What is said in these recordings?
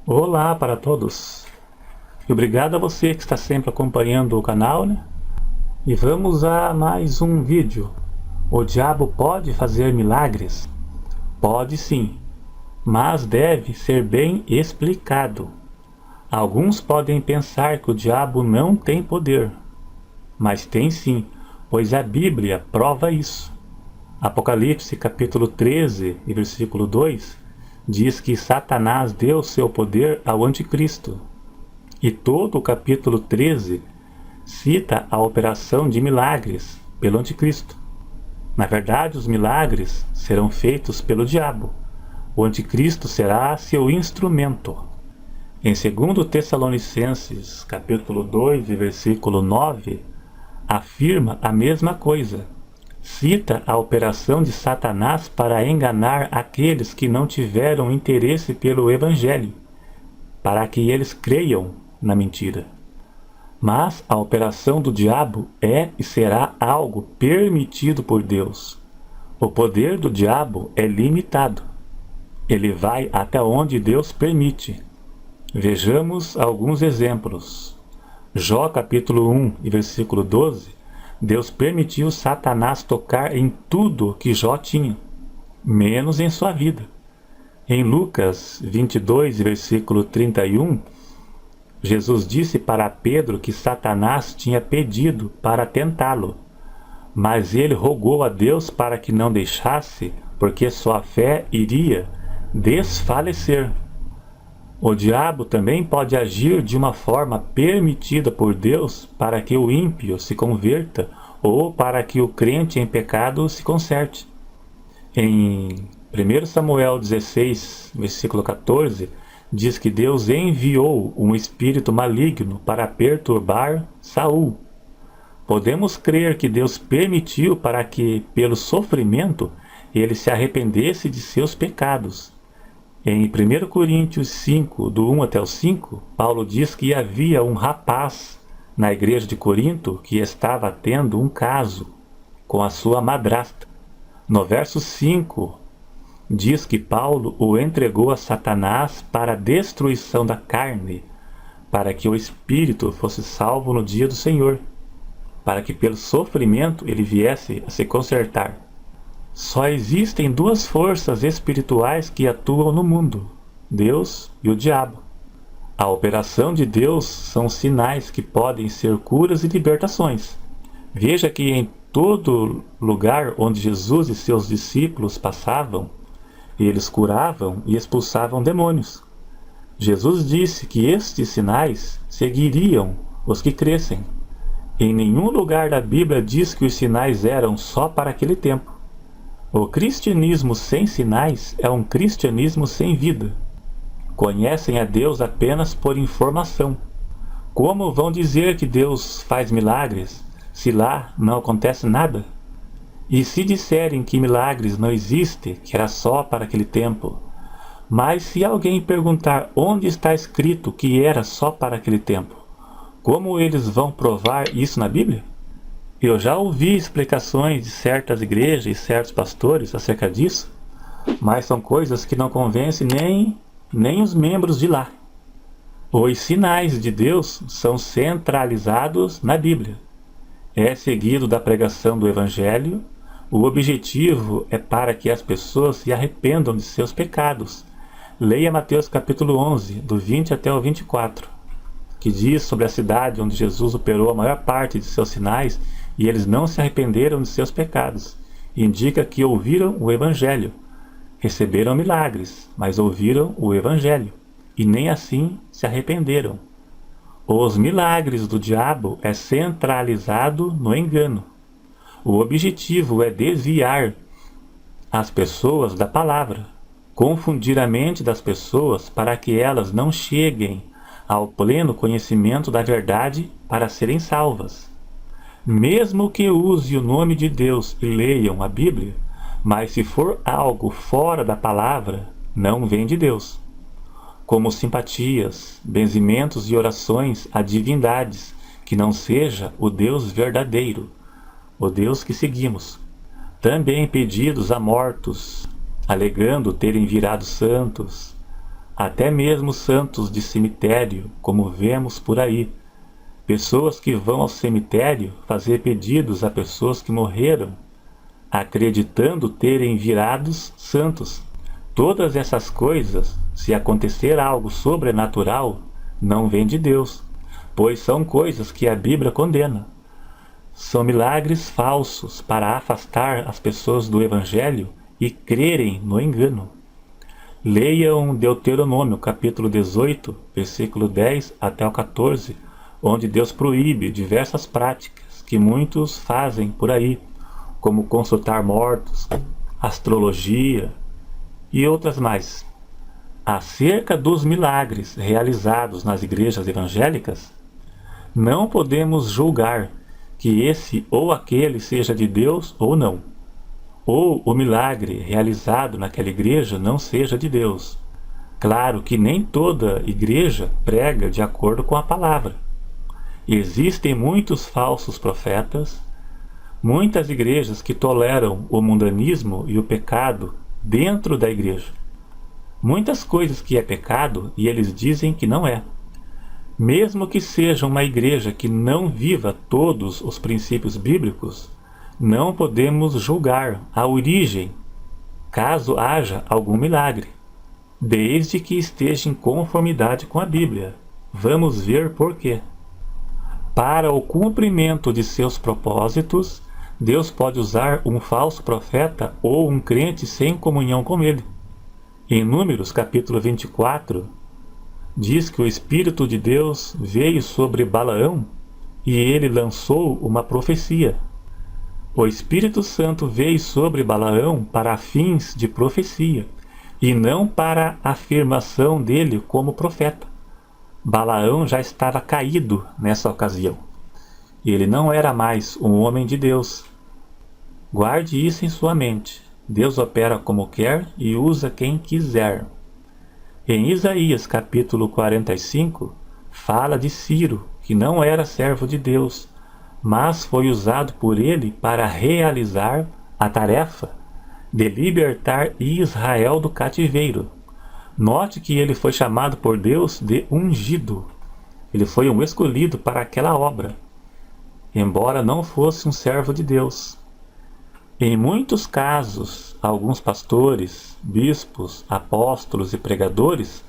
Olá para todos e obrigado a você que está sempre acompanhando o canal, né? E vamos a mais um vídeo. O diabo pode fazer milagres? Pode sim, mas deve ser bem explicado. Alguns podem pensar que o diabo não tem poder, mas tem sim, pois a Bíblia prova isso. Apocalipse capítulo 13 e versículo 2 diz que Satanás deu seu poder ao anticristo. E todo o capítulo 13 cita a operação de milagres pelo anticristo. Na verdade, os milagres serão feitos pelo diabo. O anticristo será seu instrumento. Em 2 Tessalonicenses capítulo 2 e versículo 9, afirma a mesma coisa. Cita a operação de Satanás para enganar aqueles que não tiveram interesse pelo Evangelho, para que eles creiam na mentira. Mas a operação do diabo é e será algo permitido por Deus. O poder do diabo é limitado. Ele vai até onde Deus permite. Vejamos alguns exemplos. Jó capítulo 1 e versículo 12, Deus permitiu Satanás tocar em tudo que Jó tinha, menos em sua vida. Em Lucas 22, versículo 31, Jesus disse para Pedro que Satanás tinha pedido para tentá-lo, mas ele rogou a Deus para que não deixasse, porque sua fé iria desfalecer. O diabo também pode agir de uma forma permitida por Deus para que o ímpio se converta ou para que o crente em pecado se conserte. Em 1 Samuel 16, versículo 14, diz que Deus enviou um espírito maligno para perturbar Saul. Podemos crer que Deus permitiu para que, pelo sofrimento, ele se arrependesse de seus pecados. Em 1 Coríntios 5, do 1 até o 5, Paulo diz que havia um rapaz na igreja de Corinto que estava tendo um caso com a sua madrasta. No verso 5, diz que Paulo o entregou a Satanás para a destruição da carne, para que o espírito fosse salvo no dia do Senhor, para que pelo sofrimento ele viesse a se consertar. Só existem duas forças espirituais que atuam no mundo, Deus e o diabo. A operação de Deus são sinais que podem ser curas e libertações. Veja que em todo lugar onde Jesus e seus discípulos passavam, eles curavam e expulsavam demônios. Jesus disse que estes sinais seguiriam os que crescem. Em nenhum lugar da Bíblia diz que os sinais eram só para aquele tempo. O cristianismo sem sinais é um cristianismo sem vida. Conhecem a Deus apenas por informação. Como vão dizer que Deus faz milagres se lá não acontece nada? E se disserem que milagres não existem, que era só para aquele tempo? Mas se alguém perguntar onde está escrito que era só para aquele tempo, como eles vão provar isso na Bíblia? Eu já ouvi explicações de certas igrejas e certos pastores acerca disso, mas são coisas que não convencem nem os membros de lá. Os sinais de Deus são centralizados na Bíblia. É seguido da pregação do Evangelho. O objetivo é para que as pessoas se arrependam de seus pecados. Leia Mateus capítulo 11, do 20 até o 24, que diz sobre a cidade onde Jesus operou a maior parte de seus sinais e eles não se arrependeram de seus pecados. Indica que ouviram o Evangelho, receberam milagres, mas ouviram o Evangelho e nem assim se arrependeram. Os milagres do diabo é centralizado no engano. O objetivo é desviar as pessoas da palavra, confundir a mente das pessoas para que elas não cheguem ao pleno conhecimento da verdade para serem salvas. Mesmo que use o nome de Deus e leiam a Bíblia, mas se for algo fora da palavra, não vem de Deus. Como simpatias, benzimentos e orações a divindades, que não seja o Deus verdadeiro, o Deus que seguimos. Também pedidos a mortos, alegando terem virado santos, Até mesmo santos de cemitério, como vemos por aí. Pessoas que vão ao cemitério fazer pedidos a pessoas que morreram, acreditando terem virados santos. Todas essas coisas, se acontecer algo sobrenatural, não vem de Deus, pois são coisas que a Bíblia condena. São milagres falsos para afastar as pessoas do Evangelho e crerem no engano. Leiam Deuteronômio, capítulo 18, versículo 10 até o 14, onde Deus proíbe diversas práticas que muitos fazem por aí, como consultar mortos, astrologia e outras mais. Acerca dos milagres realizados nas igrejas evangélicas, não podemos julgar que esse ou aquele seja de Deus ou não, ou o milagre realizado naquela igreja não seja de Deus. Claro que nem toda igreja prega de acordo com a palavra. Existem muitos falsos profetas, muitas igrejas que toleram o mundanismo e o pecado dentro da igreja. Muitas coisas que é pecado e eles dizem que não é. Mesmo que seja uma igreja que não viva todos os princípios bíblicos, não podemos julgar a origem, caso haja algum milagre, desde que esteja em conformidade com a Bíblia. Vamos ver por quê. Para o cumprimento de seus propósitos, Deus pode usar um falso profeta ou um crente sem comunhão com ele. Em Números, capítulo 24, diz que o Espírito de Deus veio sobre Balaão e ele lançou uma profecia. O Espírito Santo veio sobre Balaão para fins de profecia e não para a afirmação dele como profeta. Balaão já estava caído nessa ocasião. Ele não era mais um homem de Deus. Guarde isso em sua mente. Deus opera como quer e usa quem quiser. Em Isaías capítulo 45, fala de Ciro, que não era servo de Deus, mas foi usado por ele para realizar a tarefa de libertar Israel do cativeiro. Note que ele foi chamado por Deus de ungido. Ele foi um escolhido para aquela obra, embora não fosse um servo de Deus. Em muitos casos, alguns pastores, bispos, apóstolos e pregadores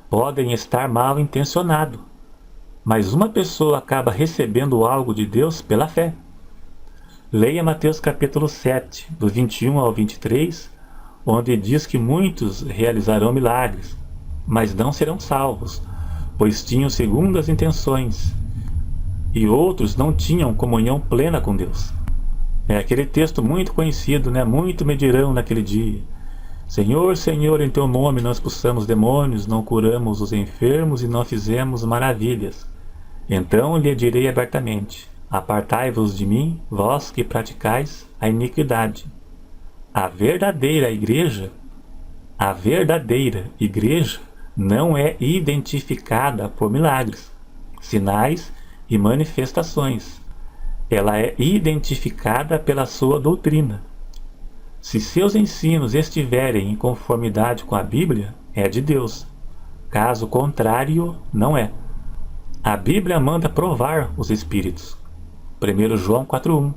podem estar mal intencionados, mas uma pessoa acaba recebendo algo de Deus pela fé. Leia Mateus capítulo 7, do 21 ao 23, onde diz que muitos realizarão milagres, mas não serão salvos, pois tinham segundas intenções, e outros não tinham comunhão plena com Deus. É aquele texto muito conhecido, né? Muito me dirão naquele dia: Senhor, Senhor, em teu nome nós expulsamos demônios, não curamos os enfermos e não fizemos maravilhas. Então lhe direi abertamente: apartai-vos de mim, vós que praticais a iniquidade. A verdadeira igreja não é identificada por milagres, sinais e manifestações. Ela é identificada pela sua doutrina. Se seus ensinos estiverem em conformidade com a Bíblia, é de Deus. Caso contrário, não é. A Bíblia manda provar os espíritos. 1 João 4:1.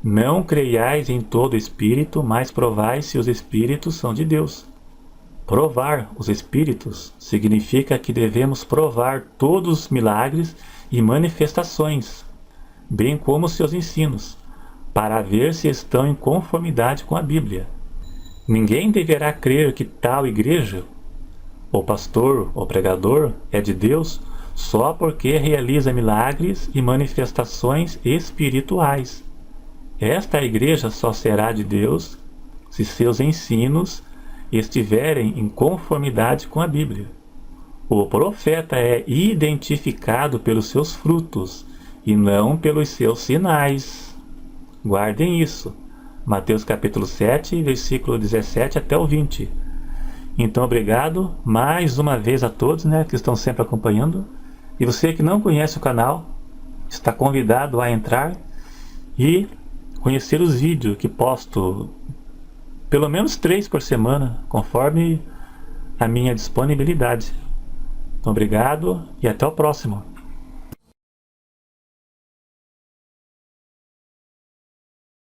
Não creiais em todo espírito, mas provai se os espíritos são de Deus. Provar os espíritos significa que devemos provar todos os milagres e manifestações, bem como seus ensinos, para ver se estão em conformidade com a Bíblia. Ninguém deverá crer que tal igreja, ou pastor, ou pregador, é de Deus só porque realiza milagres e manifestações espirituais. Esta igreja só será de Deus se seus ensinos estiverem em conformidade com a Bíblia. O profeta é identificado pelos seus frutos e não pelos seus sinais. Guardem isso. Mateus capítulo 7, versículo 17 até o 20. Então, obrigado mais uma vez a todos, que estão sempre acompanhando. E você que não conhece o canal, está convidado a entrar e conhecer os vídeos que posto pelo menos 3 por semana, conforme a minha disponibilidade. Então, obrigado e até o próximo.